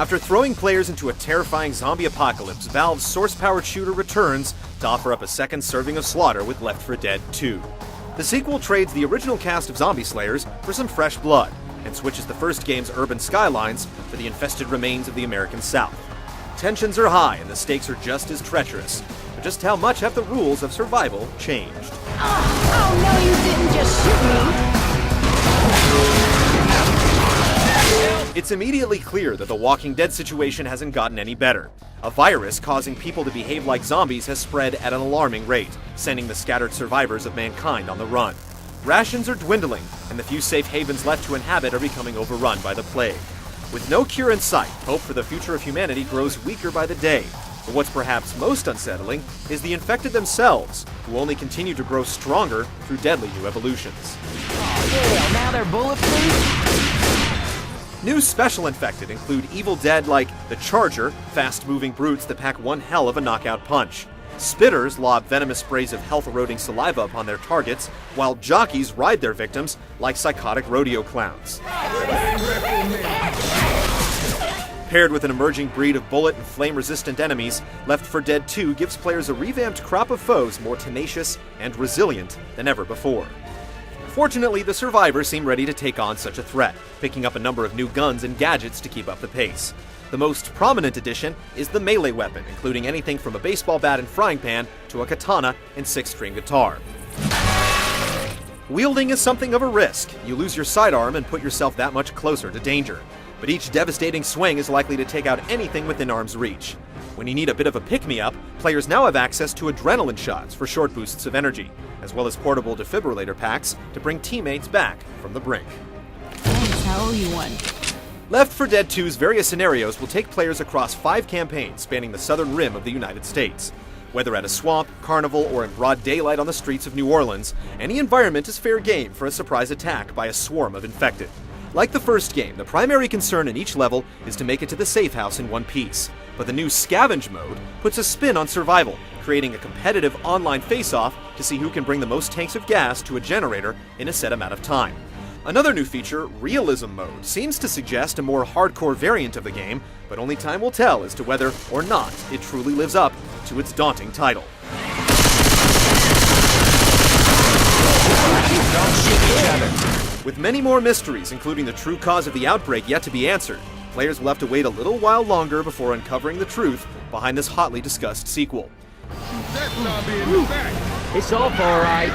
After throwing players into a terrifying zombie apocalypse, Valve's source-powered shooter returns to offer up a second serving of slaughter with Left 4 Dead 2. The sequel trades the original cast of zombie slayers for some fresh blood, and switches the first game's urban skylines for the infested remains of the American South. Tensions are high and the stakes are just as treacherous, but just how much have the rules of survival changed? Oh no, you didn't just shoot me! It's immediately clear that the Walking Dead situation hasn't gotten any better. A virus causing people to behave like zombies has spread at an alarming rate, sending the scattered survivors of mankind on the run. Rations are dwindling, and the few safe havens left to inhabit are becoming overrun by the plague. With no cure in sight, hope for the future of humanity grows weaker by the day. But what's perhaps most unsettling is the infected themselves, who only continue to grow stronger through deadly new evolutions. Oh, yeah, now they're bulletproof? New special infected include evil dead like the Charger, fast-moving brutes that pack one hell of a knockout punch. Spitters lob venomous sprays of health-eroding saliva upon their targets, while jockeys ride their victims like psychotic rodeo clowns. Paired with an emerging breed of bullet and flame-resistant enemies, Left 4 Dead 2 gives players a revamped crop of foes more tenacious and resilient than ever before. Fortunately, the survivors seem ready to take on such a threat, picking up a number of new guns and gadgets to keep up the pace. The most prominent addition is the melee weapon, including anything from a baseball bat and frying pan to a katana and six-string guitar. Wielding is something of a risk. You lose your sidearm and put yourself that much closer to danger. But each devastating swing is likely to take out anything within arm's reach. When you need a bit of a pick-me-up, players now have access to adrenaline shots for short boosts of energy, as well as portable defibrillator packs to bring teammates back from the brink. Thanks, I owe you one. Left 4 Dead 2's various scenarios will take players across 5 campaigns spanning the southern rim of the United States. Whether at a swamp, carnival, or in broad daylight on the streets of New Orleans, any environment is fair game for a surprise attack by a swarm of infected. Like the first game, the primary concern in each level is to make it to the safe house in one piece. But the new Scavenge mode puts a spin on survival, creating a competitive online face-off to see who can bring the most tanks of gas to a generator in a set amount of time. Another new feature, Realism Mode, seems to suggest a more hardcore variant of the game, but only time will tell as to whether or not it truly lives up to its daunting title. Don't shoot each other. With many more mysteries, including the true cause of the outbreak yet to be answered, players will have to wait a little while longer before uncovering the truth behind this hotly discussed sequel. That zombie in the back. It's all right.